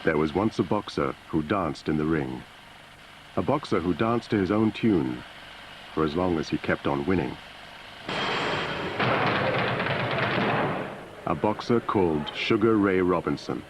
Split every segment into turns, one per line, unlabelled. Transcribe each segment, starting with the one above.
There was once a boxer who danced in the ring. A boxer who danced to his own tune for as long as he kept on winning. A boxer called Sugar Ray Robinson.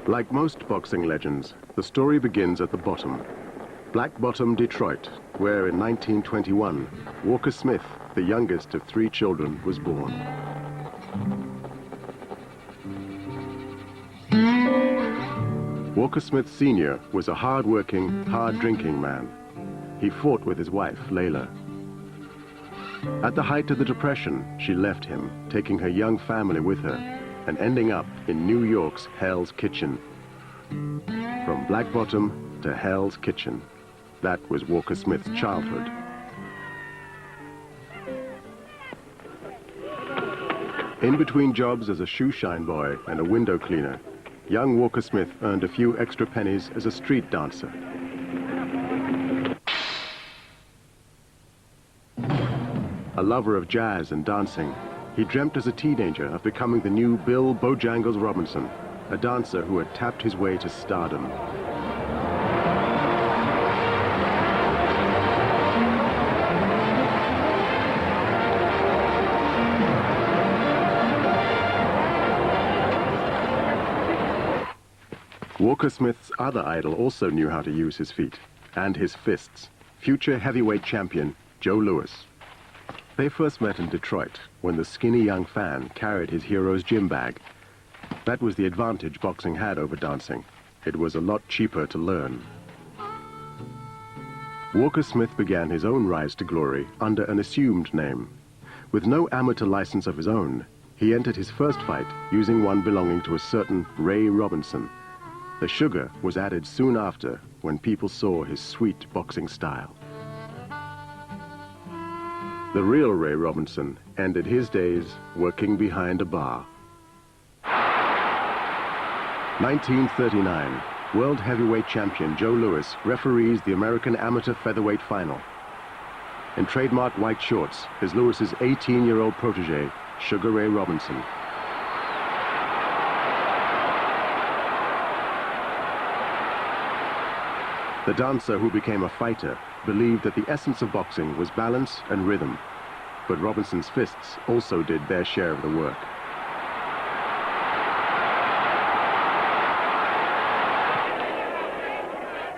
Like most boxing legends, the story begins at the bottom. Black Bottom, Detroit, where in 1921, Walker Smith, the youngest of 3 children, was born. Walker Smith Sr. was a hard-working, hard-drinking man. He fought with his wife, Layla. At the height of the Depression, she left him, taking her young family with her, and ending up in New York's Hell's Kitchen. From Black Bottom to Hell's Kitchen, that was Walker Smith's childhood. In between jobs as a shoe shine boy and a window cleaner, young Walker Smith earned a few extra pennies as a street dancer. A lover of jazz and dancing, he dreamt as a teenager of becoming the new Bill Bojangles Robinson, a dancer who had tapped his way to stardom. Walker Smith's other idol also knew how to use his feet and his fists, future heavyweight champion Joe Louis. They first met in Detroit when the skinny young fan carried his hero's gym bag. That was the advantage boxing had over dancing. It was a lot cheaper to learn. Walker Smith began his own rise to glory under an assumed name. With no amateur license of his own, he entered his first fight using one belonging to a certain Ray Robinson. The sugar was added soon after when people saw his sweet boxing style. The real Ray Robinson ended his days working behind a bar. 1939, world heavyweight champion Joe Louis referees the American amateur featherweight final. In trademark white shorts is Louis's 18-year-old protege, Sugar Ray Robinson. The dancer who became a fighter believed that the essence of boxing was balance and rhythm, but Robinson's fists also did their share of the work.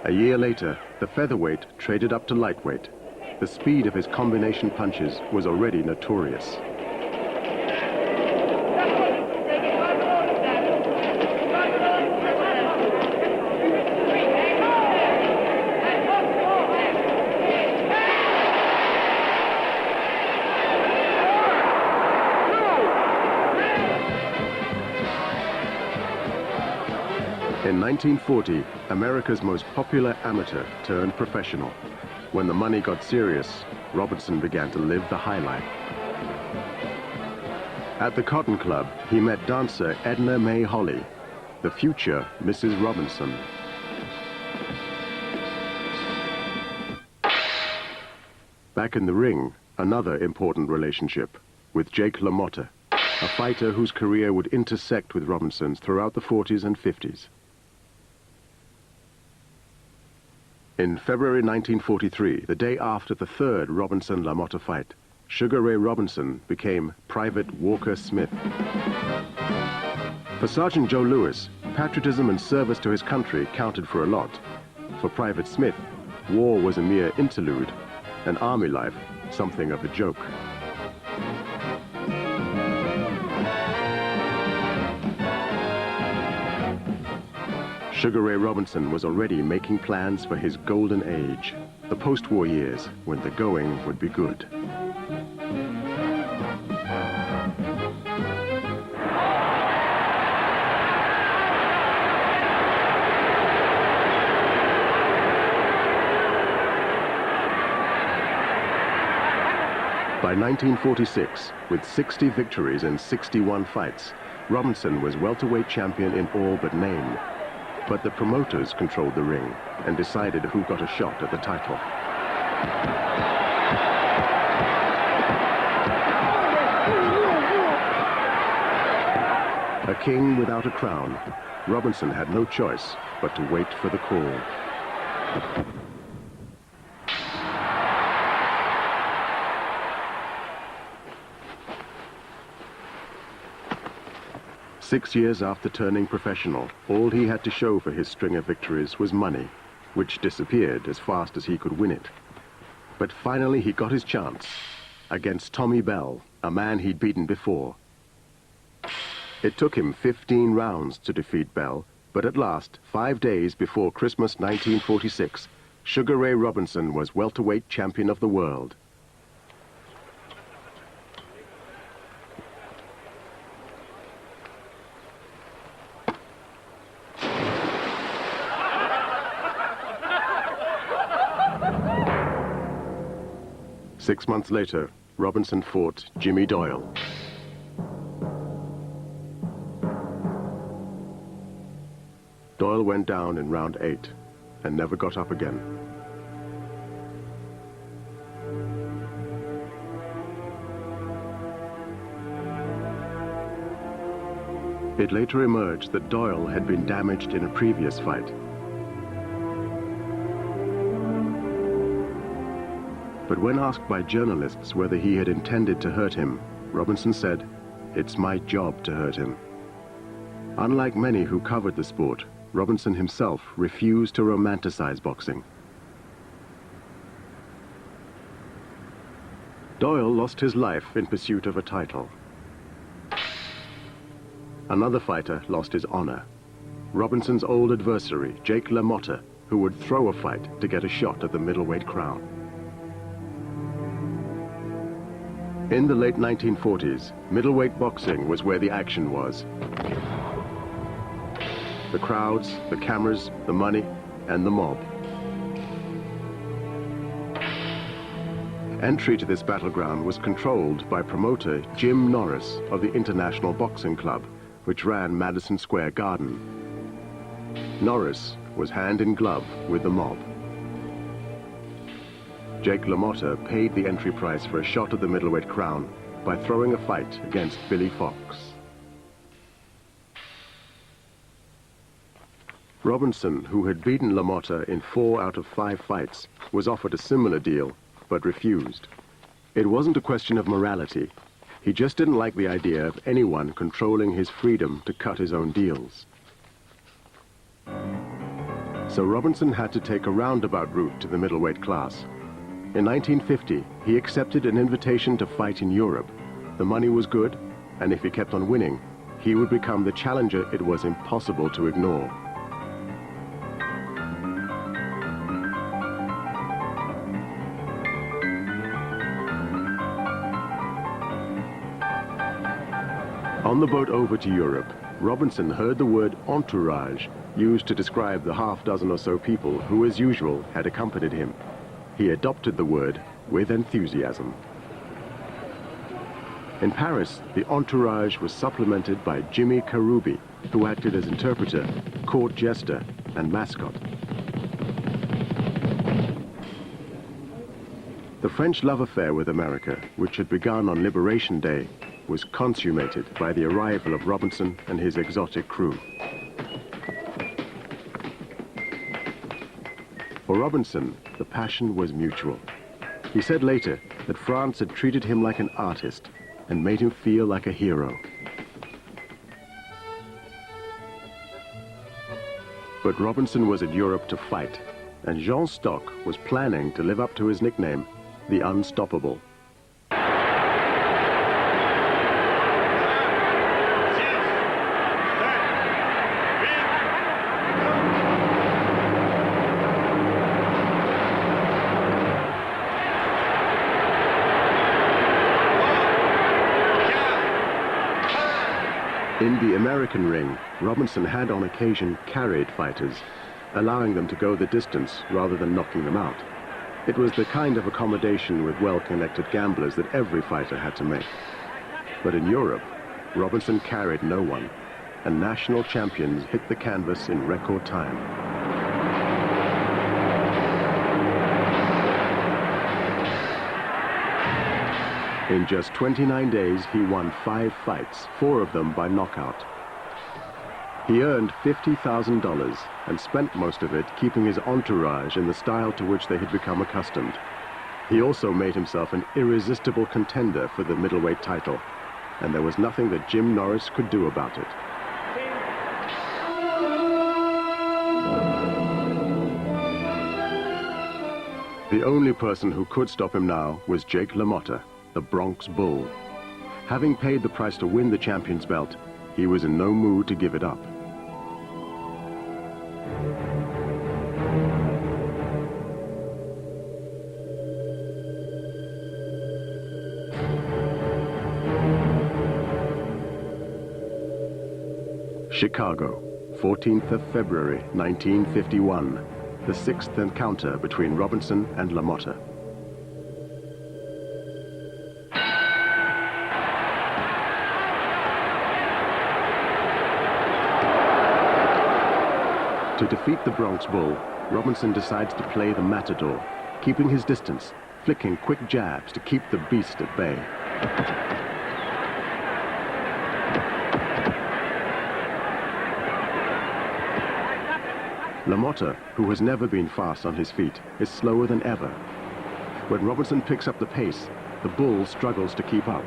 A year later, the featherweight traded up to lightweight. The speed of his combination punches was already notorious. In 1940, America's most popular amateur turned professional. When the money got serious, Robinson began to live the high life. At the Cotton Club, he met dancer Edna Mae Holly, the future Mrs. Robinson. Back in the ring, another important relationship with Jake LaMotta. a fighter whose career would intersect with Robinson's throughout the 40s and 50s. In February 1943, the day after the third Robinson-LaMotta fight, Sugar Ray Robinson became Private Walker Smith. For Sergeant Joe Louis, patriotism and service to his country counted for a lot. For Private Smith, war was a mere interlude, and army life something of a joke. Sugar Ray Robinson was already making plans for his golden age, the post-war years when the going would be good. By 1946, with 60 victories and 61 fights, Robinson was welterweight champion in all but name. But the promoters controlled the ring and decided who got a shot at the title. A king without a crown, Robinson had no choice but to wait for the call. Six years after turning professional, all he had to show for his string of victories was money, which disappeared as fast as he could win it. But finally he got his chance against Tommy Bell, a man he'd beaten before. It took him 15 rounds to defeat Bell, but at last, 5 days before Christmas 1946, Sugar Ray Robinson was welterweight champion of the world. Six months later, Robinson fought Jimmy Doyle. Doyle went down in round 8 and never got up again. It later emerged that Doyle had been damaged in a previous fight. But when asked by journalists whether he had intended to hurt him, Robinson said, "It's my job to hurt him." Unlike many who covered the sport, Robinson himself refused to romanticize boxing. Doyle lost his life in pursuit of a title. Another fighter lost his honor. Robinson's old adversary, Jake LaMotta, who would throw a fight to get a shot at the middleweight crown. In the late 1940s, middleweight boxing was where the action was. The crowds, the cameras, the money, and the mob. Entry to this battleground was controlled by promoter Jim Norris of the International Boxing Club, which ran Madison Square Garden. Norris was hand in glove with the mob. Jake LaMotta paid the entry price for a shot at the middleweight crown by throwing a fight against Billy Fox. Robinson, who had beaten LaMotta in 4 out of 5 fights, was offered a similar deal, but refused. It wasn't a question of morality. He just didn't like the idea of anyone controlling his freedom to cut his own deals. So Robinson had to take a roundabout route to the middleweight class. In 1950, he accepted an invitation to fight in Europe. The money was good, and if he kept on winning, he would become the challenger it was impossible to ignore. On the boat over to Europe, Robinson heard the word entourage used to describe the half-dozen or so people who, as usual, had accompanied him. He adopted the word with enthusiasm. In Paris, the entourage was supplemented by Jimmy Karoubi, who acted as interpreter, court jester, and mascot. The French love affair with America, which had begun on Liberation Day, was consummated by the arrival of Robinson and his exotic crew. For Robinson, the passion was mutual. He said later that France had treated him like an artist and made him feel like a hero. But Robinson was in Europe to fight, and Jean Stock was planning to live up to his nickname, the Unstoppable. In the American ring, Robinson had on occasion carried fighters, allowing them to go the distance rather than knocking them out. It was the kind of accommodation with well-connected gamblers that every fighter had to make. But in Europe, Robinson carried no one, and national champions hit the canvas in record time. In just 29 days, he won 5 fights, 4 of them by knockout. He earned $50,000 and spent most of it keeping his entourage in the style to which they had become accustomed. He also made himself an irresistible contender for the middleweight title, and there was nothing that Jim Norris could do about it. The only person who could stop him now was Jake LaMotta, the Bronx Bull. Having paid the price to win the champion's belt, he was in no mood to give it up. Chicago, 14th of February, 1951, the 6th encounter between Robinson and LaMotta. To defeat the Bronx Bull, Robinson decides to play the matador, keeping his distance, flicking quick jabs to keep the beast at bay. LaMotta, who has never been fast on his feet, is slower than ever. When Robinson picks up the pace, the Bull struggles to keep up.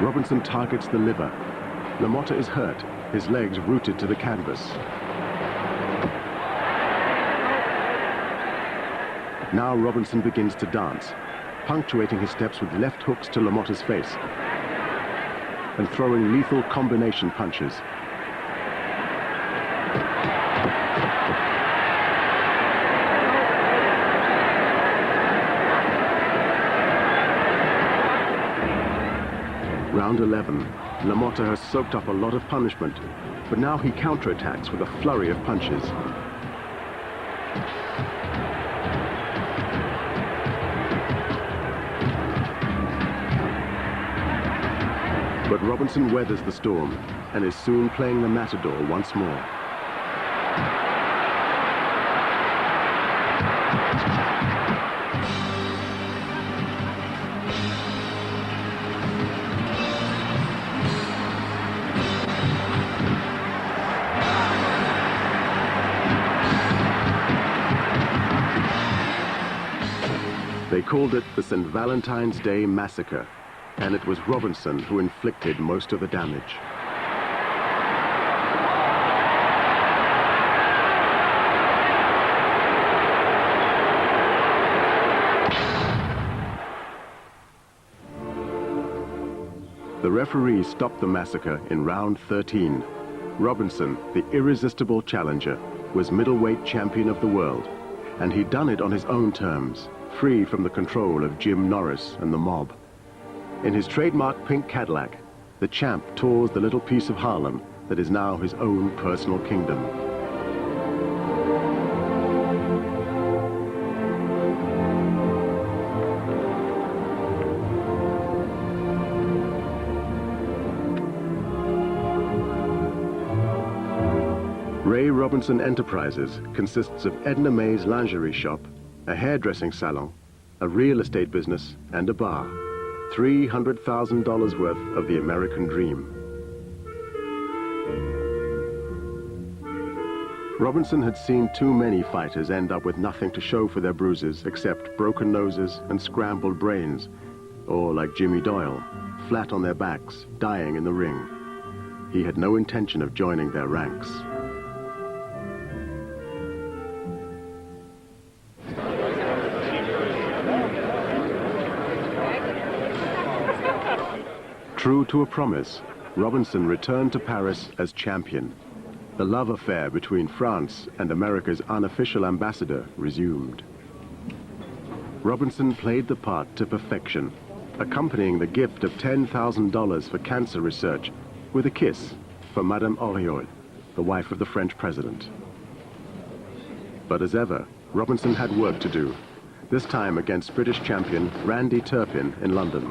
Robinson targets the liver. LaMotta is hurt, his legs rooted to the canvas. Now Robinson begins to dance, punctuating his steps with left hooks to LaMotta's face and throwing lethal combination punches. Round 11, LaMotta has soaked up a lot of punishment, but now he counterattacks with a flurry of punches. But Robinson weathers the storm and is soon playing the matador once more. They called it the St. Valentine's Day Massacre, and it was Robinson who inflicted most of the damage. The referee stopped the massacre in round 13. Robinson, the irresistible challenger, was middleweight champion of the world, and he'd done it on his own terms, free from the control of Jim Norris and the mob. In his trademark pink Cadillac, the champ tours the little piece of Harlem that is now his own personal kingdom. Ray May Robinson Enterprises consists of Edna May's lingerie shop, a hairdressing salon, a real estate business, and a bar. $300,000 worth of the American dream. Robinson had seen too many fighters end up with nothing to show for their bruises except broken noses and scrambled brains, or like Jimmy Doyle, flat on their backs, dying in the ring. He had no intention of joining their ranks. True to a promise, Robinson returned to Paris as champion. The love affair between France and America's unofficial ambassador resumed. Robinson played the part to perfection, accompanying the gift of $10,000 for cancer research with a kiss for Madame Auriol, the wife of the French president. But as ever, Robinson had work to do, this time against British champion Randy Turpin in London.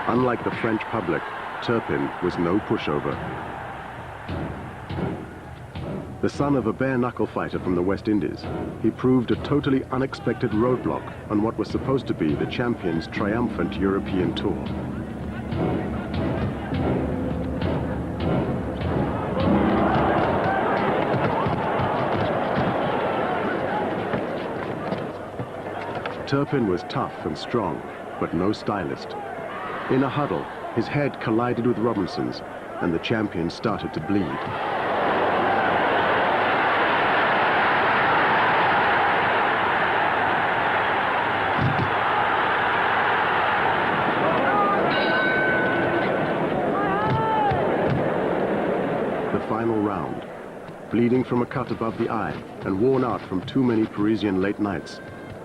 Unlike the French public, Turpin was no pushover. The son of a bare-knuckle fighter from the West Indies, he proved a totally unexpected roadblock on what was supposed to be the champion's triumphant European tour. Turpin was tough and strong, but no stylist. In a huddle, his head collided with Robinson's, and the champion started to bleed. The final round. Bleeding from a cut above the eye and worn out from too many Parisian late nights,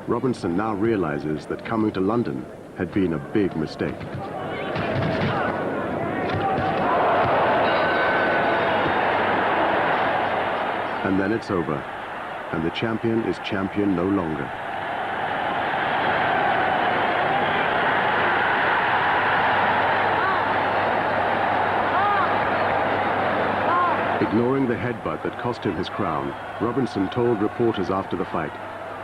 Robinson now realizes that coming to London had been a big mistake. And then it's over, and the champion is champion no longer. Ignoring the headbutt that cost him his crown, Robinson told reporters after the fight,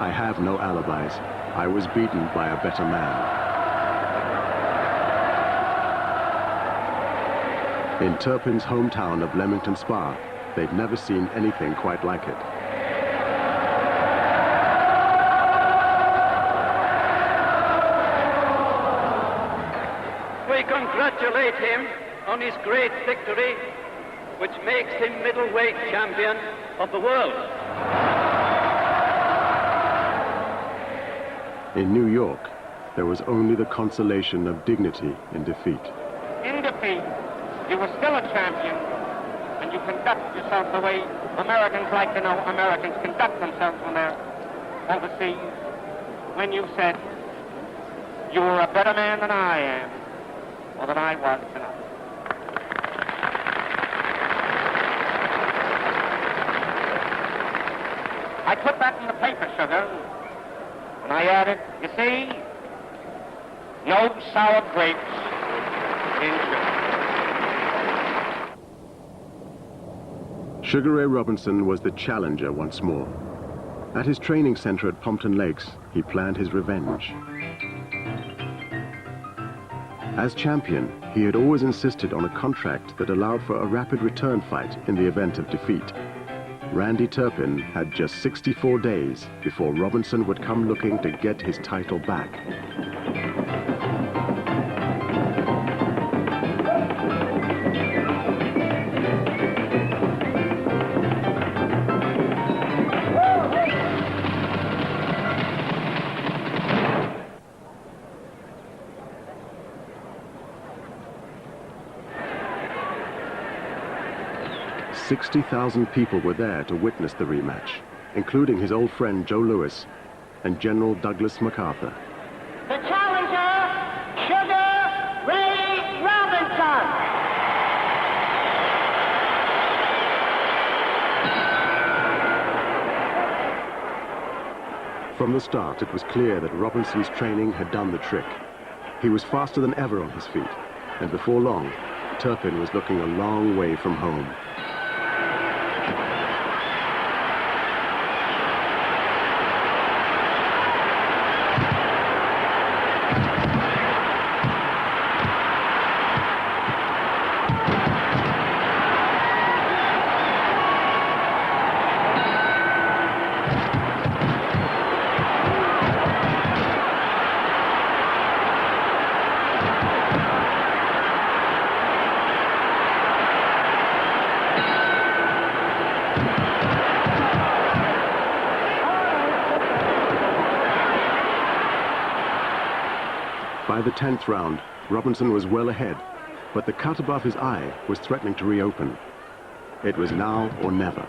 "I have no alibis. I was beaten by a better man." In Turpin's hometown of Leamington Spa, they'd never seen anything quite like it.
We congratulate him on his great victory, which makes him middleweight champion of the world.
In New York, there was only the consolation of dignity in defeat.
In defeat, you were still a champion, and you conduct yourself the way Americans like to know Americans conduct themselves when they're overseas. When you said, "You were a better man than I am, or than I was tonight." I put that in the paper, Sugar, and I added, "You see, no sour grapes in sugar."
Sugar Ray Robinson was the challenger once more. At his training center at Pompton Lakes, he planned his revenge. As champion, he had always insisted on a contract that allowed for a rapid return fight in the event of defeat. Randy Turpin had just 64 days before Robinson would come looking to get his title back. $60,000 people were there to witness the rematch, including his old friend Joe Louis and General Douglas MacArthur.
The challenger, Sugar Ray Robinson.
From the start, it was clear that Robinson's training had done the trick. He was faster than ever on his feet, and before long, Turpin was looking a long way from home. By the 10th round, Robinson was well ahead, but the cut above his eye was threatening to reopen. It was now or never.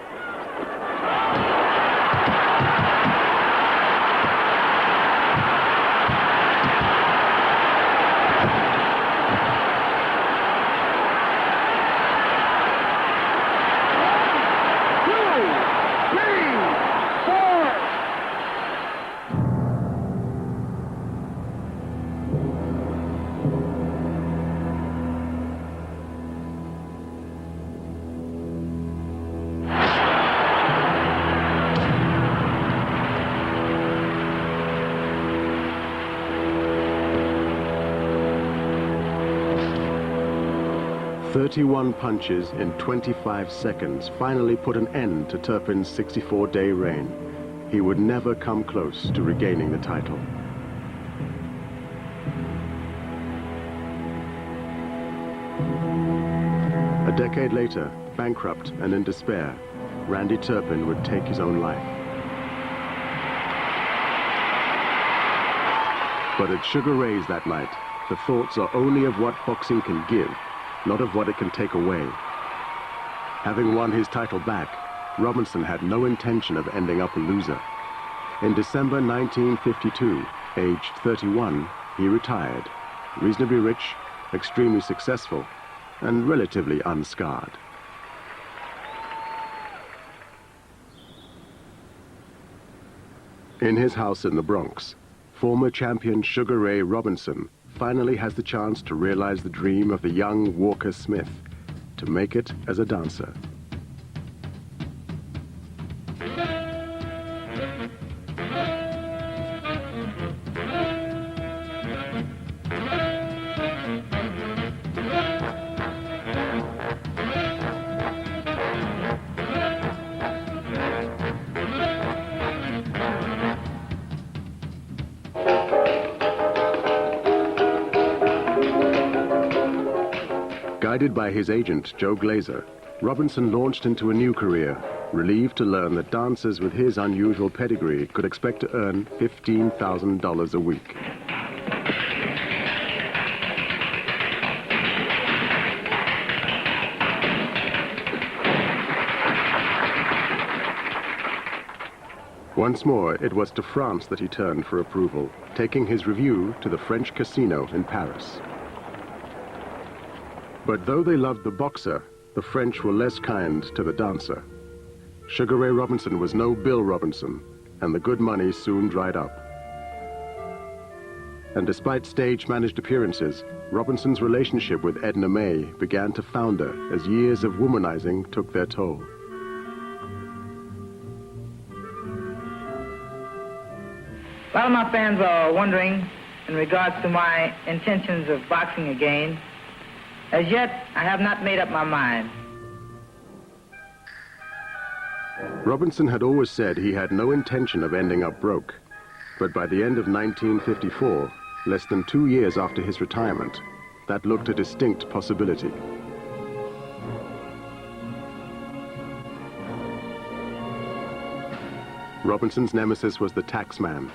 "31 punches in 25 seconds finally put an end to Turpin's 64-day reign. He would never come close to regaining the title. A decade later, bankrupt and in despair, Randy Turpin would take his own life. But at Sugar Ray's that night, the thoughts are only of what boxing can give, not of what it can take away. Having won his title back, Robinson had no intention of ending up a loser. In December 1952, aged 31, he retired, reasonably rich, extremely successful, and relatively unscarred. In his house in the Bronx, former champion Sugar Ray Robinson finally has the chance to realize the dream of the young Walker Smith, to make it as a dancer. Guided by his agent, Joe Glazer, Robinson launched into a new career, relieved to learn that dancers with his unusual pedigree could expect to earn $15,000 a week. Once more, it was to France that he turned for approval, taking his review to the French casino in Paris. But though they loved the boxer, the French were less kind to the dancer. Sugar Ray Robinson was no Bill Robinson, and the good money soon dried up. And despite stage-managed appearances, Robinson's relationship with Edna May began to founder as years of womanizing took their toll.
A lot of my fans are wondering in regards to my intentions of boxing again. As yet, I have not made up my mind.
Robinson had always said he had no intention of ending up broke. But by the end of 1954, less than 2 years after his retirement, that looked a distinct possibility. Robinson's nemesis was the tax man.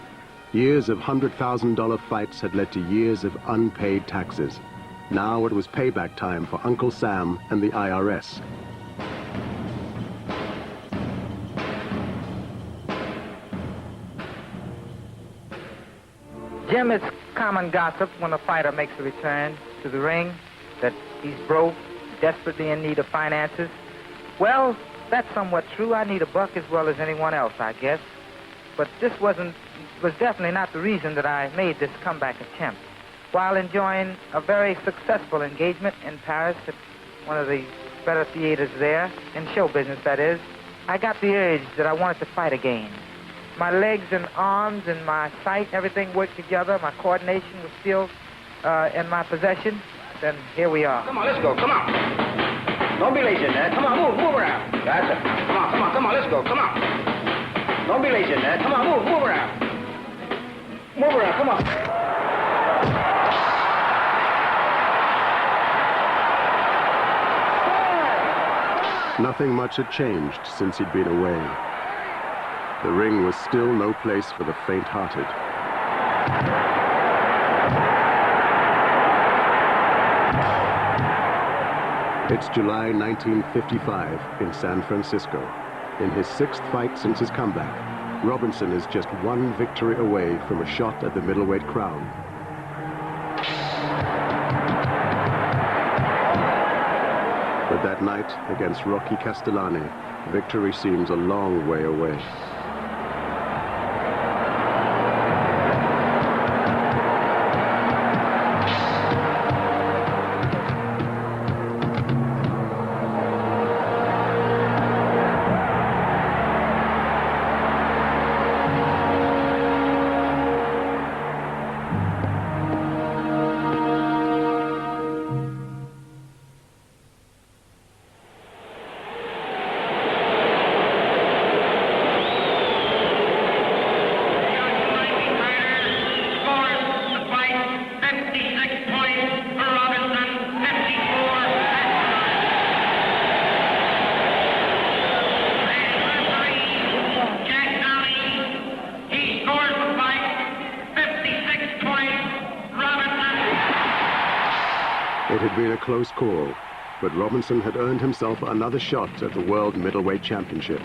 Years of $100,000 fights had led to years of unpaid taxes. Now it was payback time for Uncle Sam and the IRS.
Jim, it's common gossip when a fighter makes a return to the ring that he's broke, desperately in need of finances. Well, that's somewhat true. I need a buck as well as anyone else, I guess. but this was definitely not the reason that I made this comeback attempt. While enjoying a very successful engagement in Paris at one of the better theaters there, in show business that is, I got the urge that I wanted to fight again. My legs and arms and my sight, everything worked together. My coordination was still in my possession. Then here we are.
Come on, let's go. Come on. Don't be lazy in there. Come on, move around. That's it. Come on, let's go. Come on. Don't be lazy in there. Come on, move around. Move around, come on.
Nothing much had changed since he'd been away. The ring was still no place for the faint-hearted. It's July 1955 in San Francisco. In his 6th fight since his comeback, Robinson is just one victory away from a shot at the middleweight crown. But that night against Rocky Castellani, victory seems a long way away. It had been a close call, but Robinson had earned himself another shot at the World Middleweight Championship.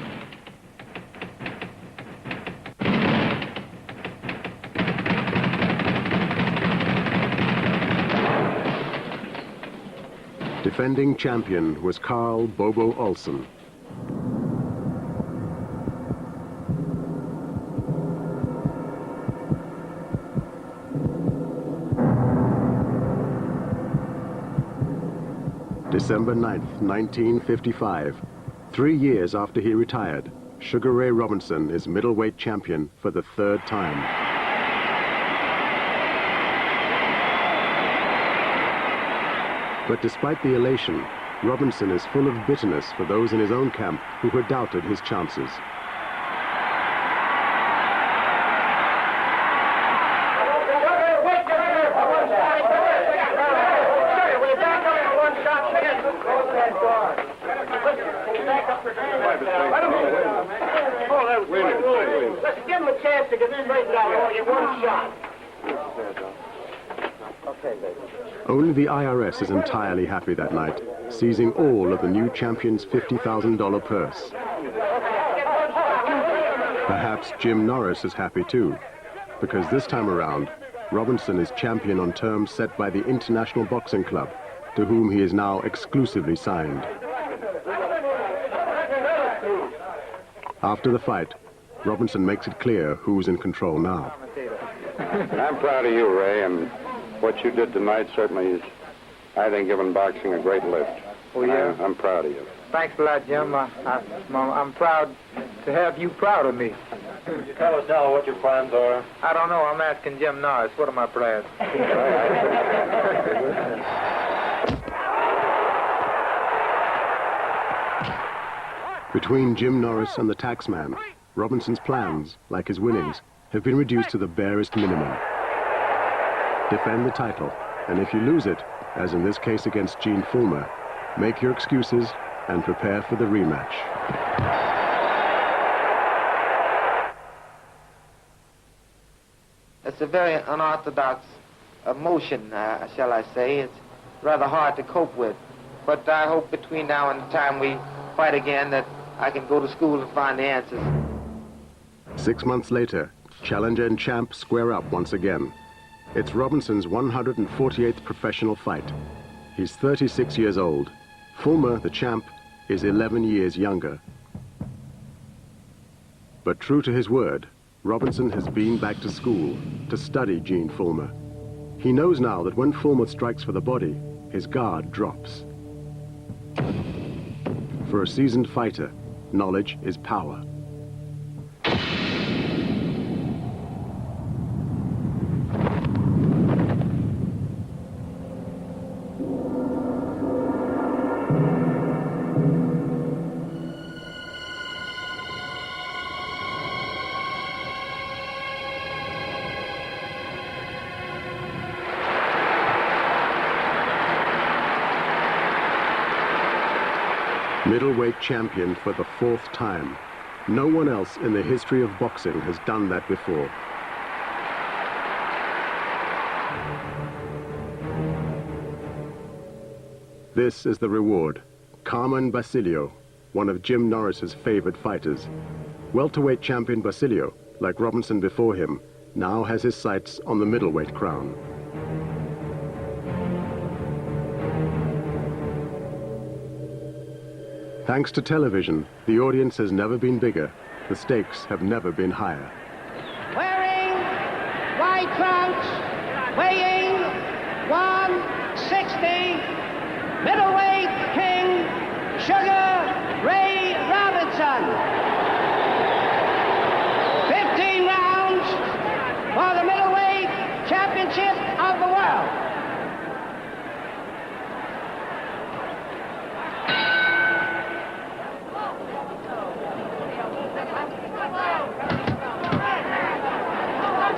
Defending champion was Carl Bobo Olsen. December 9th, 1955, 3 years after he retired, Sugar Ray Robinson is middleweight champion for the 3rd time. But despite the elation, Robinson is full of bitterness for those in his own camp who had doubted his chances.
Let's give him a chance to get straightened out. Only one shot.
Only the IRS is entirely happy that night, seizing all of the new champion's $50,000 purse. Perhaps Jim Norris is happy too, because this time around, Robinson is champion on terms set by the International Boxing Club, to whom he is now exclusively signed. After the fight, Robinson makes it clear who's in control now.
I'm proud of you, Ray, and what you did tonight certainly is, I think, giving boxing a great lift.
Oh, yeah?
I'm proud of you.
Thanks a lot, Jim. I'm proud to have you proud of me.
Could you tell us now what your plans are?
I don't know. I'm asking Jim Norris. What are my plans?
Between Jim Norris and the taxman, Robinson's plans, like his winnings, have been reduced to the barest minimum. Defend the title, and if you lose it, as in this case against Gene Fullmer, make your excuses and prepare for the rematch.
It's a very unorthodox emotion, shall I say. It's rather hard to cope with. But I hope between now and the time we fight again that I can go to school and find the answers.
6 months later, challenger and champ square up once again. It's Robinson's 148th professional fight. He's 36 years old. Fullmer, the champ, is 11 years younger. But true to his word, Robinson has been back to school to study Gene Fullmer. He knows now that when Fullmer strikes for the body, his guard drops. For a seasoned fighter, knowledge is power. Middleweight champion for the 4th time. No one else in the history of boxing has done that before. This is the reward. Carmen Basilio, one of Jim Norris's favored fighters. Welterweight champion Basilio, like Robinson before him, now has his sights on the middleweight crown. Thanks to television, the audience has never been bigger. The stakes have never been higher.
Wearing white trunks, weighing 160, middleweight king, Sugar Ray Robinson. 15 rounds for the middleweight championship of the world.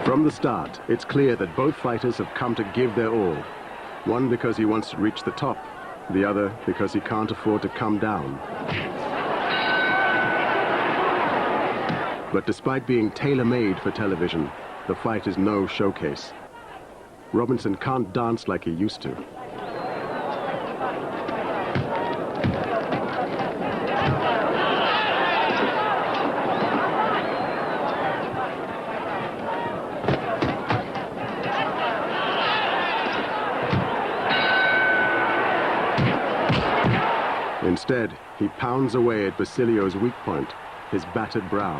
From the start, it's clear that both fighters have come to give their all. One because he wants to reach the top, the other because he can't afford to come down. But despite being tailor-made for television, the fight is no showcase. Robinson can't dance like he used to. Instead, he pounds away at Basilio's weak point, his battered brow.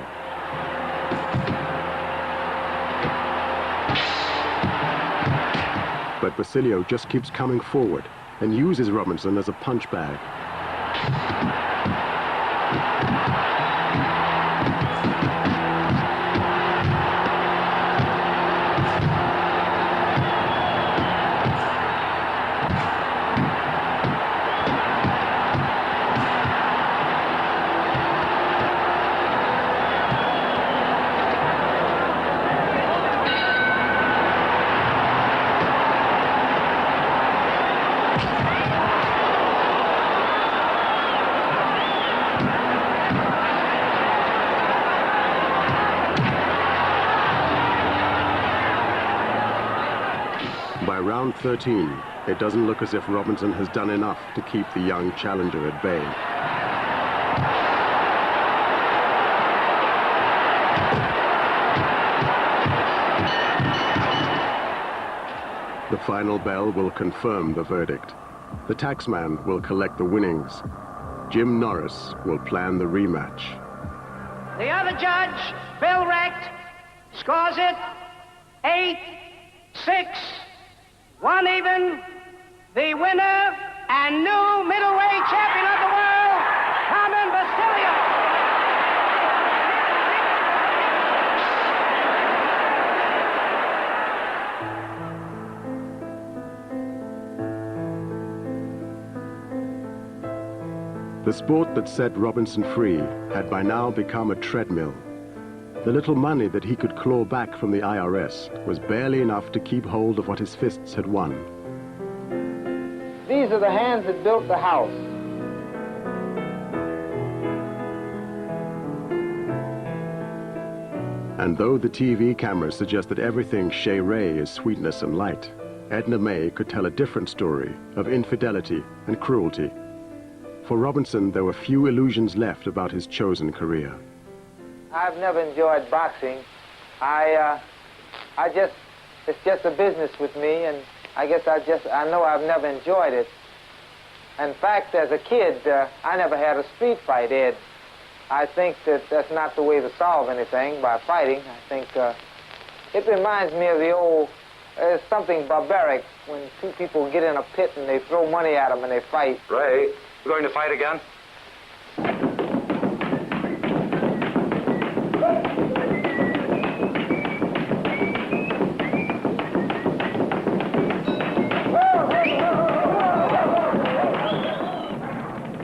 But Basilio just keeps coming forward and uses Robinson as a punch bag. By round 13, it doesn't look as if Robinson has done enough to keep the young challenger at bay. The final bell will confirm the verdict. The taxman will collect the winnings. Jim Norris will plan the rematch.
The other judge, Bill Recht, scores it 8-6. 1 even. The winner and new middleweight champion of the world, Carmen Basilio.
The sport that set Robinson free had by now become a treadmill. The little money that he could claw back from the IRS was barely enough to keep hold of what his fists had won.
These are the hands that built the house.
And though the TV cameras suggest that everything Shea Ray is sweetness and light, Edna May could tell a different story of infidelity and cruelty. For Robinson, there were few illusions left about his chosen career.
I've never enjoyed boxing. It's just a business with me, and I guess I know I've never enjoyed it. In fact, as a kid, I never had a street fight, Ed. I think that that's not the way to solve anything by fighting. I think it reminds me of the old, something barbaric when two people get in a pit and they throw money at them and they fight.
Ray, we're going to fight again?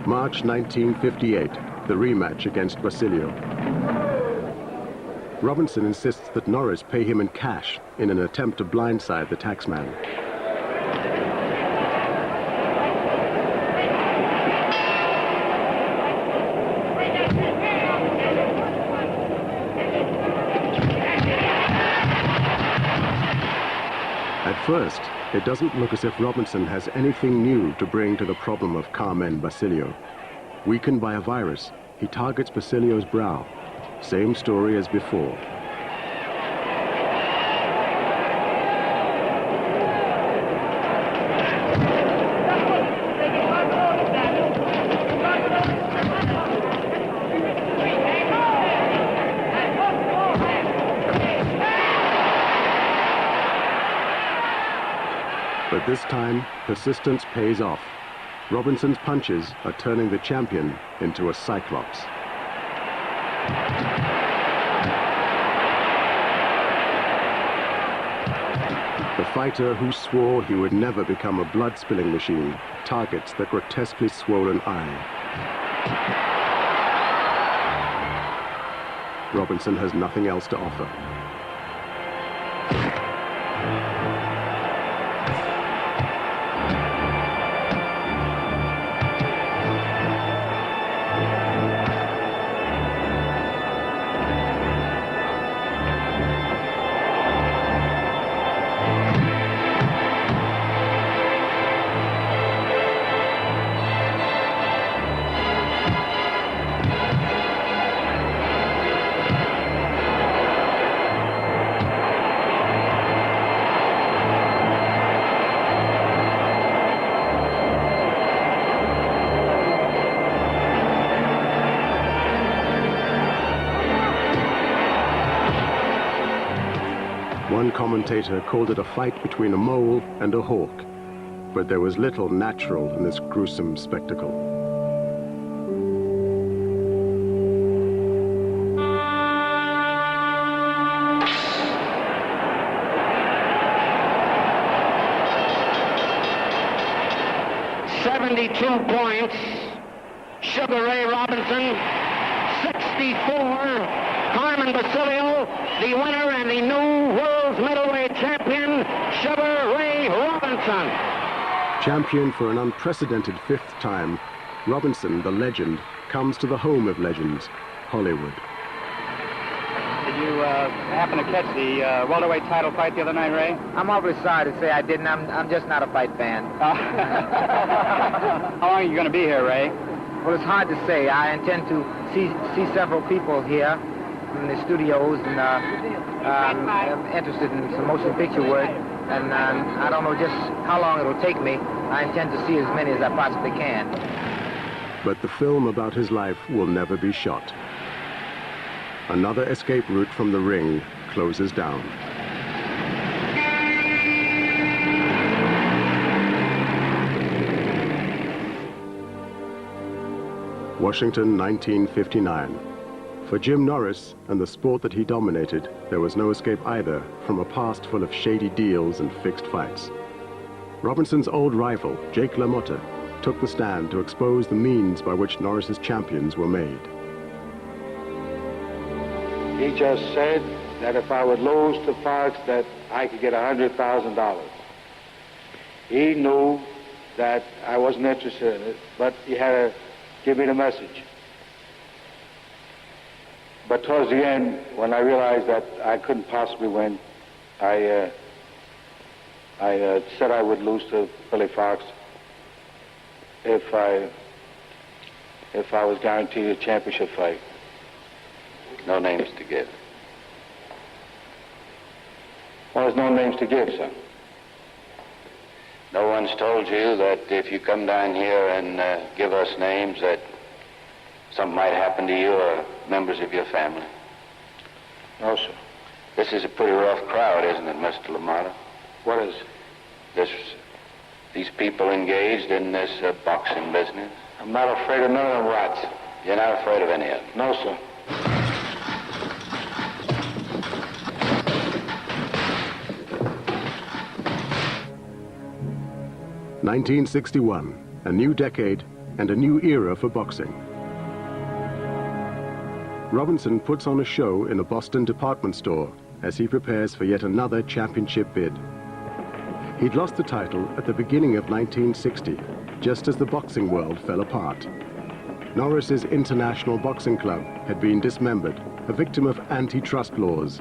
March 1958, the rematch against Basilio. Robinson insists that Norris pay him in cash in an attempt to blindside the taxman. At first, it doesn't look as if Robinson has anything new to bring to the problem of Carmen Basilio. Weakened by a virus, he targets Basilio's brow. Same story as before. But this time, persistence pays off. Robinson's punches are turning the champion into a cyclops. The fighter who swore he would never become a blood-spilling machine targets the grotesquely swollen eye. Robinson has nothing else to offer. One commentator called it a fight between a mole and a hawk, but there was little natural in this gruesome spectacle.
Points. Sugar Ray Robinson, 64. Carmen Basilio, the winner and the new world's middleweight champion, Sugar Ray Robinson.
Champion for an unprecedented fifth time, Robinson, the legend, comes to the home of legends, Hollywood.
Did you happen to catch the welterweight title fight the other night, Ray?
I'm awfully sorry to say I didn't. I'm just not a fight fan.
How long are you going to be here, Ray?
Well, it's hard to say. I intend to see several people here in the studios, and I'm interested in some motion picture work, and I don't know just how long it'll take me. I intend to see as many as I possibly can.
But the film about his life will never be shot. Another escape route from the ring closes down. Washington, 1959. For Jim Norris and the sport that he dominated, there was no escape either from a past full of shady deals and fixed fights. Robinson's old rival, Jake LaMotta, took the stand to expose the means by which Norris's champions were made.
He just said that if I would lose to Fox, that I could get $100,000. He knew that I wasn't interested in it, but he had to give me the message. But towards the end, when I realized that I couldn't possibly win, I said I would lose to Billy Fox if I was guaranteed a championship fight.
No names to give.
Well, there's no names to give, son.
No one's told you that if you come down here and give us names that Something might happen to you or members of your family?
No, sir.
This is a pretty rough crowd, isn't it, Mr. LaMotta?
What is it?
These people engaged in this boxing business?
I'm not afraid of none of them rats.
You're not afraid of any of them?
No, sir.
(1961), a new decade and a new era for boxing. Robinson puts on a show in a Boston department store as he prepares for yet another championship bid. He'd lost the title at the beginning of 1960, just as the boxing world fell apart. Norris's International Boxing Club had been dismembered, a victim of antitrust laws,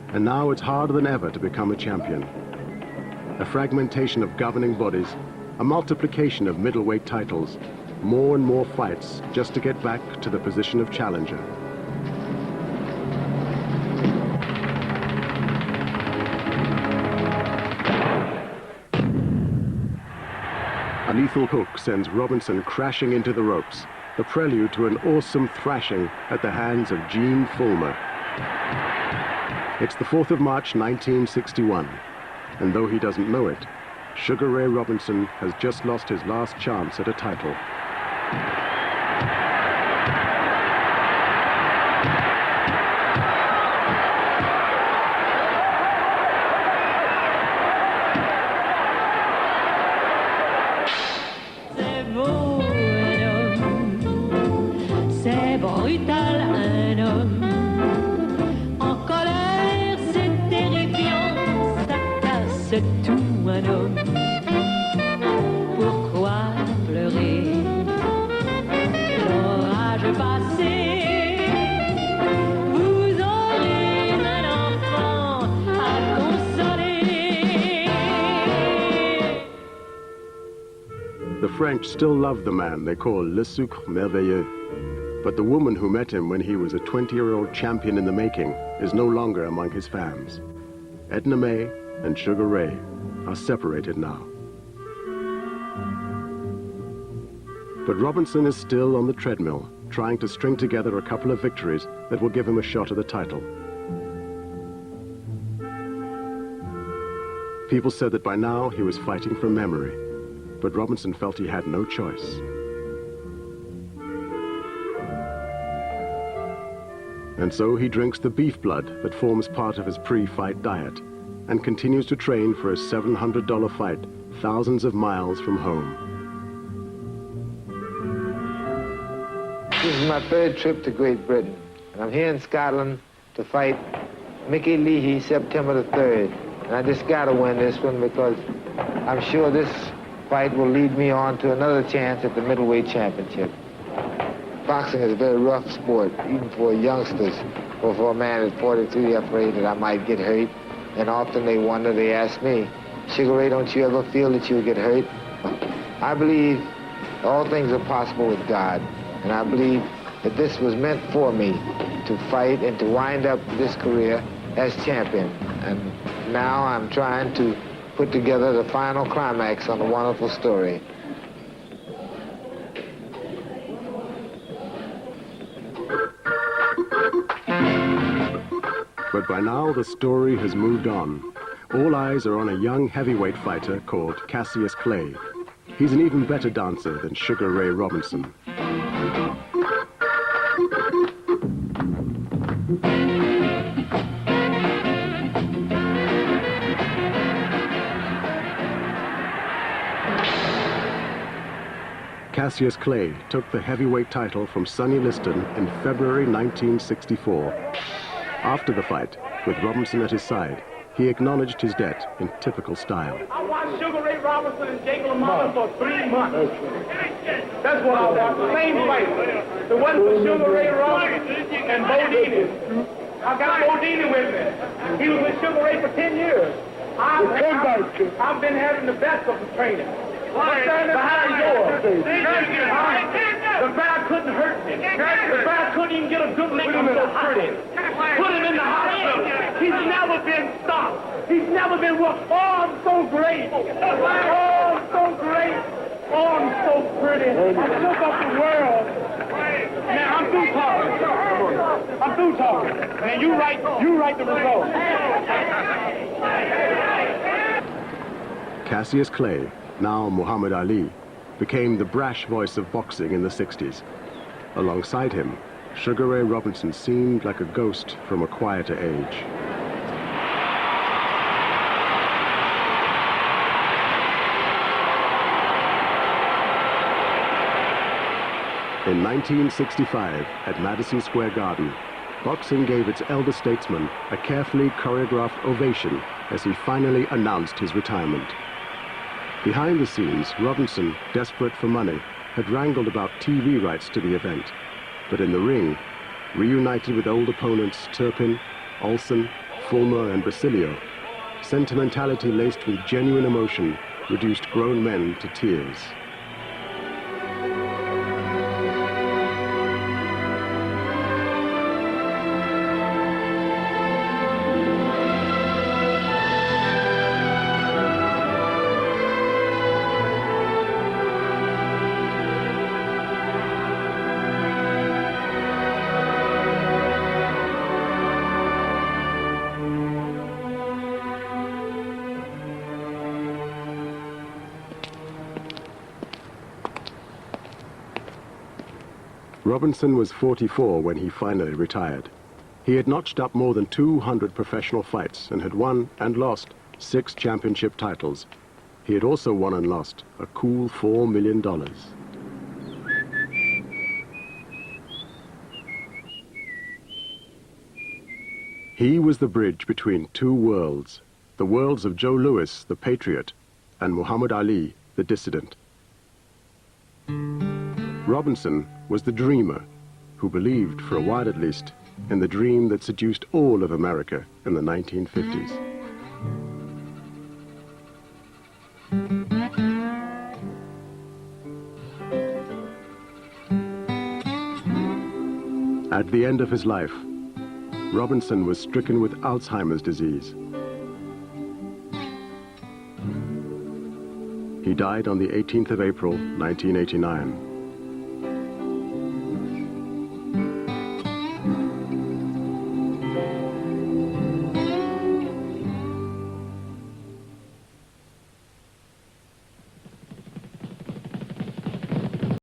and now it's harder than ever to become a champion. A fragmentation of governing bodies, a multiplication of middleweight titles, more and more fights just to get back to the position of challenger. A lethal hook sends Robinson crashing into the ropes, the prelude to an awesome thrashing at the hands of Gene Fullmer. It's the 4th of March, 1961, and though he doesn't know it, Sugar Ray Robinson has just lost his last chance at a title.
C'est brutal un homme, en colère c'est terrifiant, ça casse tout un homme. Pourquoi pleurer? L'orage passé, vous aurez un enfant à consoler.
The French still love the man they call Le Sucre Merveilleux. But the woman who met him when he was a 20-year-old champion in the making is no longer among his fans. Edna May and Sugar Ray are separated now. But Robinson is still on the treadmill, trying to string together a couple of victories that will give him a shot at the title. People said that by now he was fighting from memory, but Robinson felt he had no choice. And so he drinks the beef blood that forms part of his pre-fight diet and continues to train for a $700 fight thousands of miles from home.
This is my 3rd trip to Great Britain, and I'm here in Scotland to fight Mickey Leahy September the 3rd. And I just got to win this one because I'm sure this fight will lead me on to another chance at the middleweight championship. Boxing is a very rough sport, even for youngsters, or for a man at 43, they're afraid that I might get hurt. And often they wonder, they ask me, Sugar Ray, don't you ever feel that you'll get hurt? I believe all things are possible with God. And I believe that this was meant for me to fight and to wind up this career as champion. And now I'm trying to put together the final climax on a wonderful story.
But by now the story has moved on. All eyes are on a young heavyweight fighter called Cassius Clay. He's an even better dancer than Sugar Ray Robinson. Cassius Clay took the heavyweight title from Sonny Liston in February 1964. After the fight, with Robinson at his side, he acknowledged his debt in typical style.
I watched Sugar Ray Robinson and Jake LaMotta for 3 months. That's what I watched, the same fight. It wasn't for Sugar Ray Robinson and Bodine. I got Bodine with me. He was with Sugar Ray for 10 years. I've been having the best of the training. Behind yours. The guy couldn't hurt me. The guy couldn't even get a good lick on so pretty. Put him in the hospital. He's never been stopped. He's never been whooped. Oh, I'm so great. Oh, I'm so great. Oh, I'm so so pretty. I shook up the world. Now I'm through talking. I'm through talking. And you write the result.
Cassius Clay, now Muhammad Ali, became the brash voice of boxing in the 60s. Alongside him, Sugar Ray Robinson seemed like a ghost from a quieter age. In 1965, at Madison Square Garden, boxing gave its elder statesman a carefully choreographed ovation as he finally announced his retirement. Behind the scenes, Robinson, desperate for money, had wrangled about TV rights to the event. But in the ring, reunited with old opponents Turpin, Olsen, Fulmer, and Basilio, sentimentality laced with genuine emotion reduced grown men to tears. Robinson was 44 when he finally retired. He had notched up more than 200 professional fights and had won and lost 6 championship titles. He had also won and lost a cool $4 million. He was the bridge between two worlds, the worlds of Joe Louis, the patriot, and Muhammad Ali, the dissident. Robinson was the dreamer who believed, for a while at least, in the dream that seduced all of America in the 1950s. At the end of his life, Robinson was stricken with Alzheimer's disease. He died on the 18th of April, 1989.